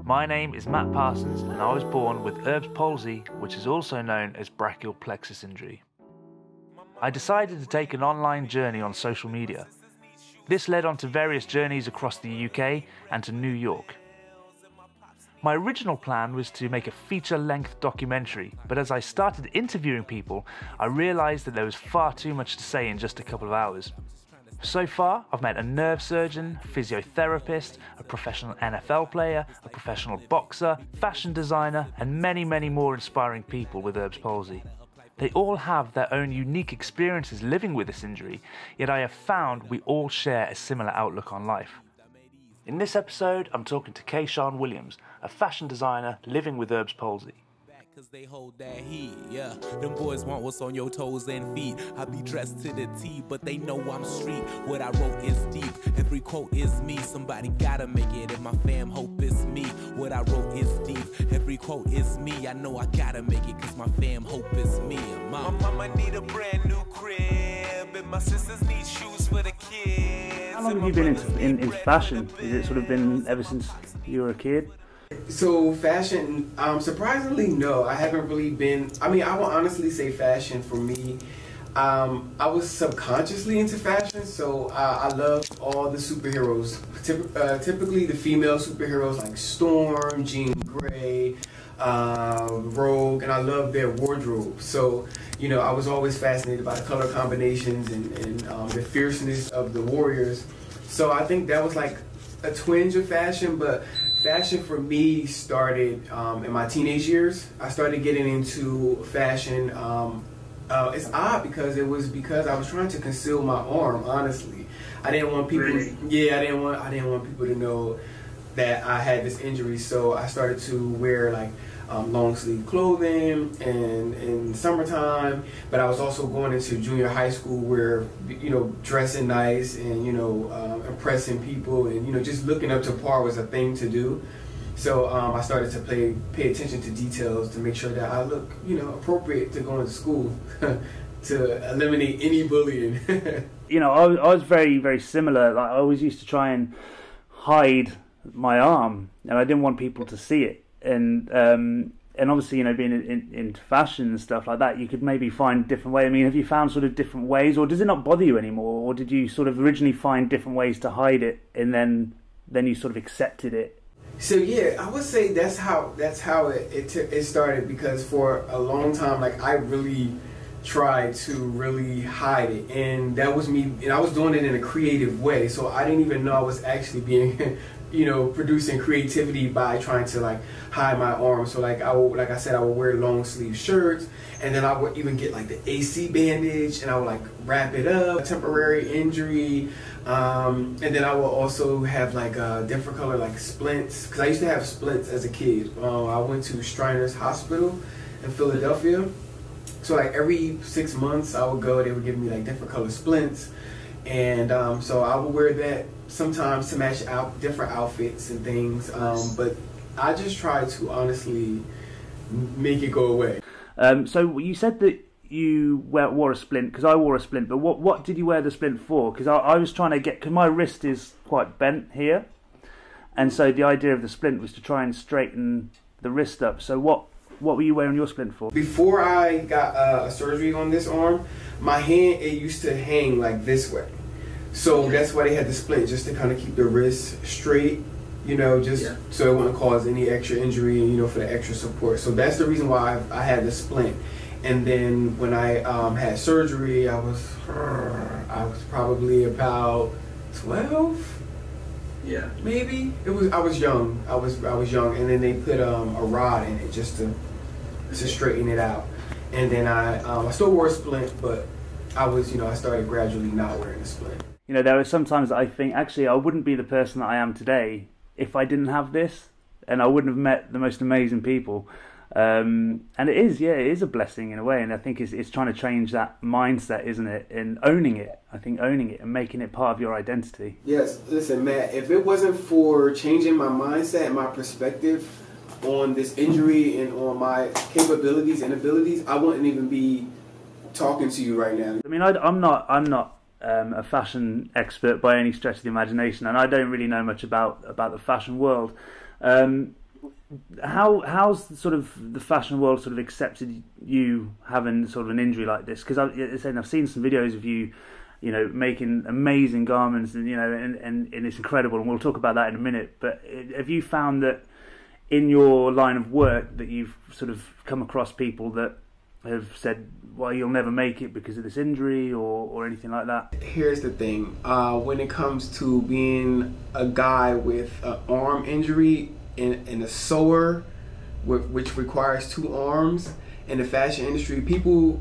My name is Matt Parsons and I was born with Erb's palsy, which is also known as Brachial Plexus Injury. I decided to take an online journey on social media. This led on to various journeys across the UK and to New York. My original plan was to make a feature-length documentary, but as I started interviewing people, I realised that there was far too much to say in just a couple of hours. So far, I've met a nerve surgeon, physiotherapist, a professional NFL player, a professional boxer, fashion designer, and many, many more inspiring people with Erb's palsy. They all have their own unique experiences living with this injury, yet I have found we all share a similar outlook on life. In this episode, I'm talking to Qaysean Williams, a fashion designer living with Erb's palsy. Cause they hold that heat, yeah. Them boys want what's on your toes and feet. I be dressed to the T, but they know I'm street. What I wrote is deep, every quote is me. Somebody gotta make it, and my fam hope is me. What I wrote is deep, every quote is me. I know I gotta make it, cause my fam hope is me. My mama need a brand new crib, and my sisters need shoes for the kids. How long have you been in fashion? Has it sort of been ever since you were a kid? So fashion, surprisingly, no, I haven't really been, I will honestly say fashion for me, I was subconsciously into fashion, so I love all the superheroes, typically the female superheroes like Storm, Jean Grey, Rogue, and I love their wardrobe. So, you know, I was always fascinated by the color combinations and the fierceness of the warriors. So I think that was like a twinge of fashion, but fashion for me started in my teenage years. I started getting into fashion. It's odd because it was because I was trying to conceal my arm. Honestly, I didn't want people. Really? Yeah, I didn't want people to know that I had this injury. So I started to wear like long sleeve clothing and in summertime. But I was also going into junior high school where, you know, dressing nice and, you know, impressing people and, you know, just looking up to par was a thing to do. So I started to pay attention to details to make sure that I look, you know, appropriate to go into school to eliminate any bullying. You know, I was very, very similar. Like, I always used to try and hide my arm, and I didn't want people to see it. And obviously, you know, being into fashion and stuff like that, you could maybe find different ways. I mean, have you found sort of different ways, or does it not bother you anymore, or did you sort of originally find different ways to hide it, and then you sort of accepted it? So yeah, I would say that's how it started, because for a long time, like, I really tried to really hide it, and that was me, and I was doing it in a creative way, so I didn't even know I was actually being you know, producing creativity by trying to like hide my arm. So like I would wear long sleeve shirts, and then I would even get like the AC bandage, and I would like wrap it up, a temporary injury, and then I will also have like different color like splints, because I used to have splints as a kid. I went to Shriners Hospital in Philadelphia, so like every 6 months I would go, they would give me like different color splints, and so I would wear that sometimes to match out different outfits and things, but I just try to honestly make it go away. So you said that you wore a splint, because I wore a splint, but what did you wear the splint for? Because I was trying to get, because my wrist is quite bent here, and so the idea of the splint was to try and straighten the wrist up. So what were you wearing your splint for? Before I got a surgery on this arm, my hand, it used to hang like this way. So that's why they had the splint, just to kind of keep the wrist straight, you know, just so it wouldn't cause any extra injury, and, you know, for the extra support. So that's the reason why I had the splint. And then when I had surgery, I was probably about 12. Yeah, maybe. I was young. I was young, and then they put a rod in it just to straighten it out. And then I still wore a splint, but I started gradually not wearing a splint. You know, there are sometimes I think, actually, I wouldn't be the person that I am today if I didn't have this, and I wouldn't have met the most amazing people. And it is a blessing in a way, and I think it's trying to change that mindset, isn't it? And owning it, I think owning it and making it part of your identity. Yes, listen, Matt, if it wasn't for changing my mindset and my perspective on this injury and on my capabilities and abilities, I wouldn't even be talking to you right now. I mean, I'm not a fashion expert by any stretch of the imagination, and I don't really know much about the fashion world. how's sort of the fashion world sort of accepted you having sort of an injury like this? Because I've seen some videos of you, you know, making amazing garments, and you know, and it's incredible, and we'll talk about that in a minute. But have you found that in your line of work that you've sort of come across people that have said, well, you'll never make it because of this injury, or anything like that? Here's the thing, when it comes to being a guy with an arm injury and a sewer, which requires 2 arms, in the fashion industry, people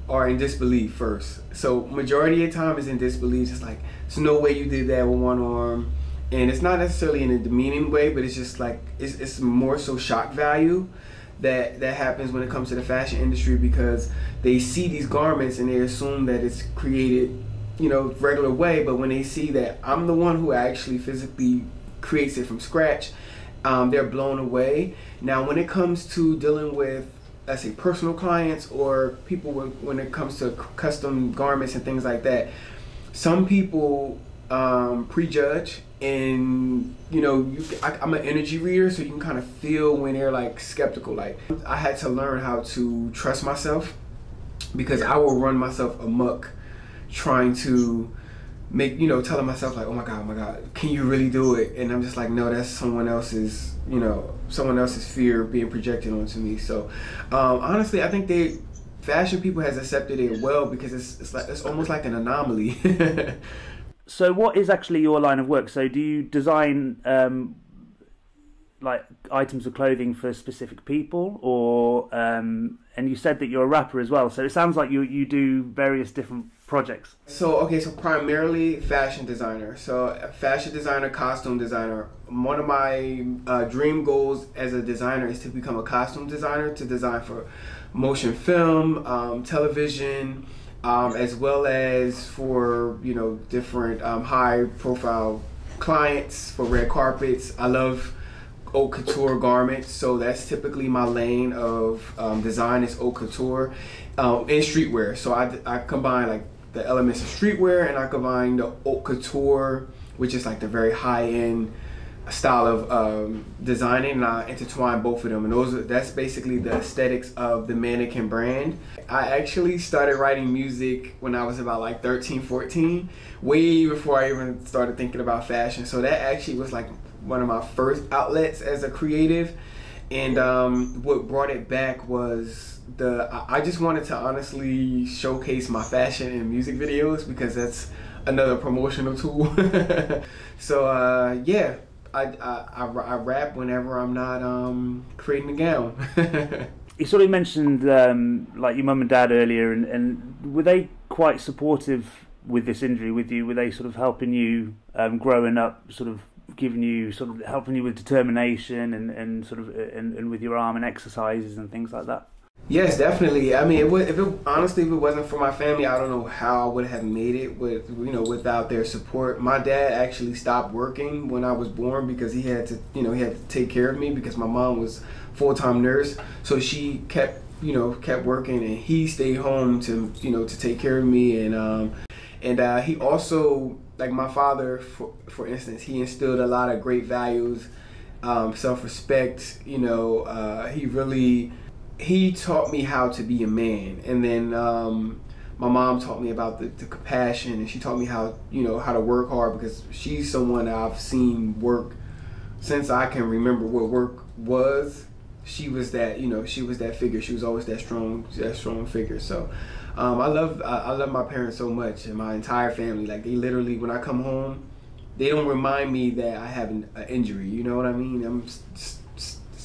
are in disbelief first. So majority of the time is in disbelief. It's like, there's no way you did that with 1 arm. And it's not necessarily in a demeaning way, but it's just like, it's more so shock value that happens when it comes to the fashion industry, because they see these garments and they assume that it's created, you know, regular way. But when they see that I'm the one who actually physically creates it from scratch, they're blown away. Now, when it comes to dealing with, let's say, personal clients or people when it comes to custom garments and things like that, some people prejudge, and you know, I'm an energy reader, so you can kind of feel when they're like skeptical. Like, I had to learn how to trust myself, because I will run myself amok trying to make, you know, telling myself like, oh my god, can you really do it? And I'm just like, no, that's someone else's, you know, someone else's fear being projected onto me. So honestly, I think fashion people has accepted it well, because it's almost like an anomaly. So what is actually your line of work? So do you design like items of clothing for specific people, or and you said that you're a rapper as well, so it sounds like you do various different projects. So okay, so primarily fashion designer. So a fashion designer, costume designer. One of my dream goals as a designer is to become a costume designer, to design for motion film, television, as well as for, you know, different high profile clients, for red carpets. I love haute couture garments, so that's typically my lane of design, is haute couture, and streetwear. So I combine like the elements of streetwear, and I combine the haute couture, which is like the very high end style of designing, and I intertwine both of them, and that's basically the aesthetics of the Mannequin brand. I actually started writing music when I was about like 13, 14, way before I even started thinking about fashion. So that actually was like one of my first outlets as a creative, and what brought it back was I just wanted to honestly showcase my fashion in music videos, because that's another promotional tool. So yeah, I rap whenever I'm not creating a gown. You sort of mentioned like your mum and dad earlier, and were they quite supportive with this injury with you? Were they sort of helping you growing up, sort of giving you, sort of helping you with determination and sort of and with your arm and exercises and things like that? Yes, definitely. I mean, honestly, if it wasn't for my family, I don't know how I would have made it with, you know, without their support. My dad actually stopped working when I was born, because he had to, you know, he had to take care of me, because my mom was full-time nurse. So she kept working, and he stayed home to, you know, to take care of me. And he also, like my father, for instance, he instilled a lot of great values, self-respect. You know, he taught me how to be a man. And then my mom taught me about the compassion, and she taught me how, you know, how to work hard, because she's someone that I've seen work since I can remember what work was. She was that, you know, she was that figure. She was always that strong figure. So I love my parents so much, and my entire family. Like, they literally, when I come home, they don't remind me that I have an injury. You know what I mean? I'm just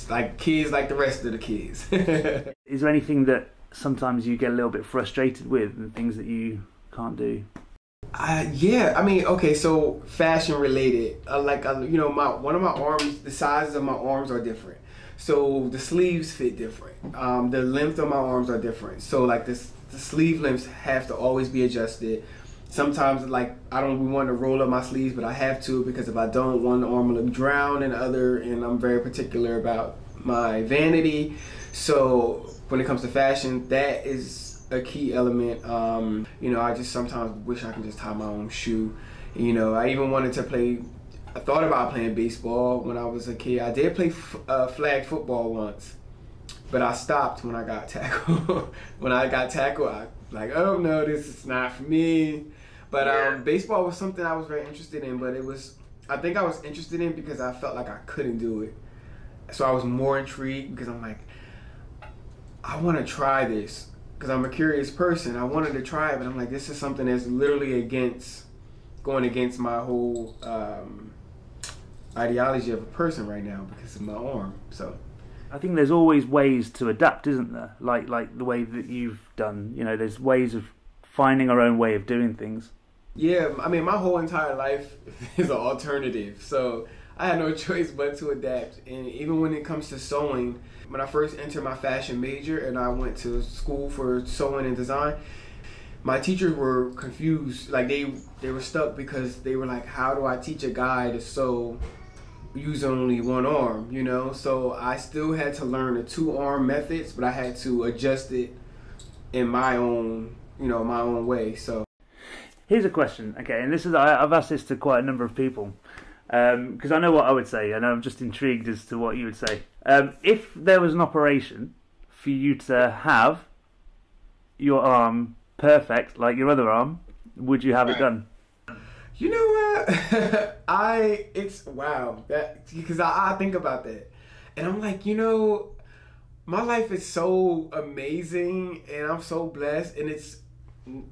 like kids, like the rest of the kids. Is there anything that sometimes you get a little bit frustrated with, and things that you can't do? Yeah, I mean, okay, so fashion related, you know, one of my arms, the sizes of my arms are different. So the sleeves fit different. The length of my arms are different. So like the sleeve lengths have to always be adjusted. Sometimes, like, I don't want to roll up my sleeves, but I have to, because if I don't, one arm will look drowned and I'm very particular about my vanity. So when it comes to fashion, that is a key element. You know, I just sometimes wish I could just tie my own shoe. You know, I even wanted to play I thought about playing baseball when I was a kid. I did play flag football once, but I stopped when I got tackled. When I got tackled, I was like, oh no, this is not for me. But baseball was something I was very interested in, but I think I was interested in because I felt like I couldn't do it. So I was more intrigued because I'm like, I want to try this because I'm a curious person. I wanted to try it, but I'm like, this is something that's literally going against my whole ideology of a person right now because of my arm. So I think there's always ways to adapt, isn't there? Like the way that you've done. You know, there's ways of finding our own way of doing things. Yeah, I mean, my whole entire life is an alternative. So I had no choice but to adapt. And even when it comes to sewing, when I first entered my fashion major and I went to school for sewing and design, my teachers were confused. Like they were stuck because they were like, how do I teach a guy to sew using only one arm, you know? So I still had to learn the 2-arm methods, but I had to adjust it in my own, my own way. So here's a question, okay, and I've asked this to quite a number of people because I know what I would say, and I'm just intrigued as to what you would say. If there was an operation for you to have your arm perfect like your other arm, would you have it done? You know what? Wow. Because I think about that. And I'm like, my life is so amazing and I'm so blessed, and it's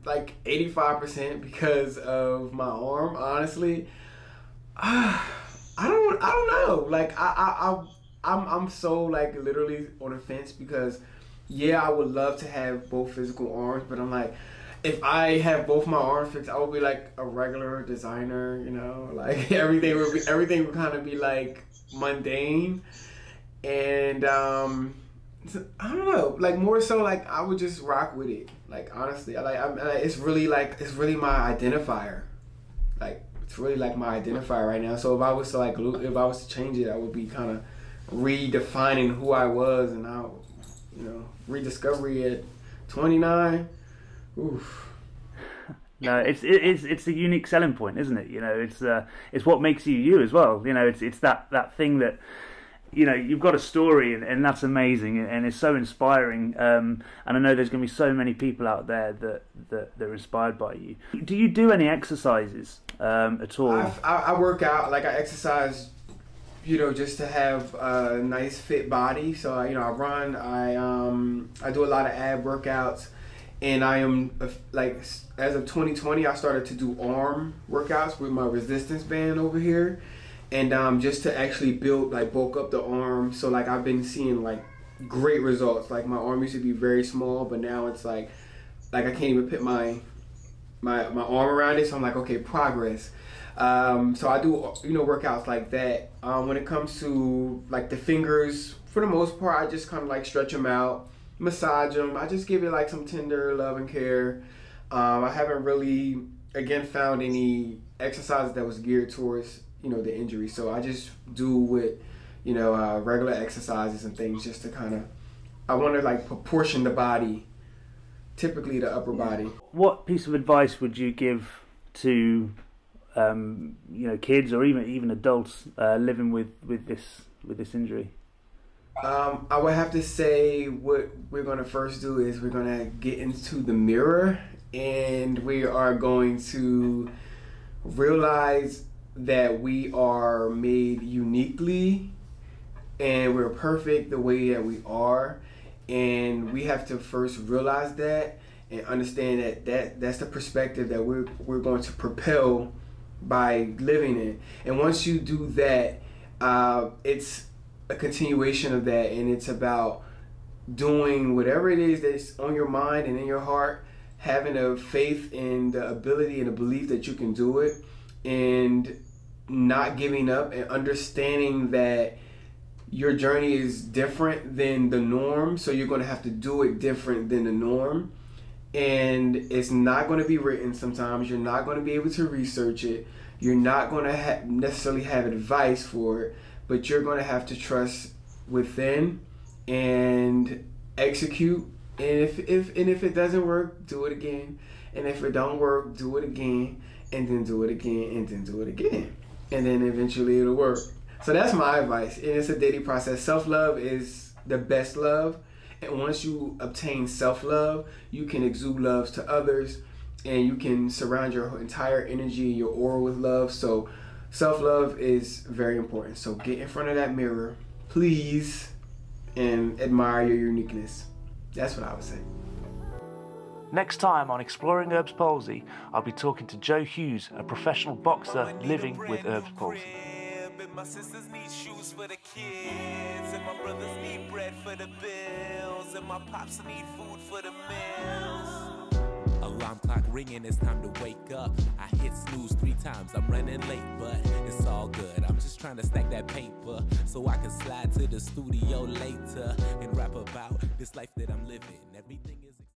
like 85% because of my arm, honestly. I don't know. Like I'm so like literally on the fence because I would love to have both physical arms, but I'm like, if I have both my arms fixed, I would be like a regular designer, like everything would kind of be like mundane, and I don't know, like more so like I would just rock with it. Like honestly, it's really my identifier. Like it's really like my identifier right now. So if I was to change it, I would be kind of redefining who I was, and now, rediscovery at 29. Oof. No, it's a unique selling point, isn't it? It's what makes you you as well. It's that thing that, you've got a story, and that's amazing, and it's so inspiring. And I know there's going to be so many people out there that are inspired by you. Do you do any exercises at all? I work out, like I exercise, just to have a nice fit body. So I run. I do a lot of ab workouts. And I am, like, as of 2020, I started to do arm workouts with my resistance band over here. And just to actually bulk up the arm. So, like, I've been seeing, like, great results. Like, my arm used to be very small, but now it's, like I can't even put my arm around it. So I'm like, okay, progress. So I do, workouts like that. When it comes to, like, the fingers, for the most part, I just kind of, like, stretch them out. Massage them. I just give it like some tender love and care. I haven't really, again, found any exercises that was geared towards, the injury. So I just do with, regular exercises and things just to I want to like proportion the body, typically the upper body. What piece of advice would you give to, kids or even adults living with this injury? I would have to say what we're going to first do is we're going to get into the mirror, and we are going to realize that we are made uniquely and we're perfect the way that we are, and we have to first realize that and understand that's the perspective that we're going to propel by living in. And once you do that, it's a continuation of that, and it's about doing whatever it is that's on your mind and in your heart, having a faith in the ability and the belief that you can do it, and not giving up, and understanding that your journey is different than the norm, so you're going to have to do it different than the norm, and it's not going to be written. Sometimes you're not going to be able to research it, you're not going to necessarily have advice for it, but you're going to have to trust within and execute. And if it doesn't work, do it again. And if it don't work, do it again, and then do it again, and then do it again. and then eventually it'll work. So that's my advice, and it's a daily process. Self-love is the best love, and once you obtain self-love, you can exude love to others, and you can surround your entire energy, your aura with love. So self-love is very important. So get in front of that mirror, please, and admire your uniqueness. That's what I would say. Next time on Exploring Herbs Palsy, I'll be talking to Joe Hughes, a professional boxer living with Herbs Palsy. My sisters need shoes for the kids, and my brothers need bread for the bills, and my pops need food for the meals. Alarm clock ringing, it's time to wake up. I hit snooze 3 times, I'm running late, but it's all good. I'm just trying to stack that paper so I can slide to the studio later and rap about this life that I'm living. Everything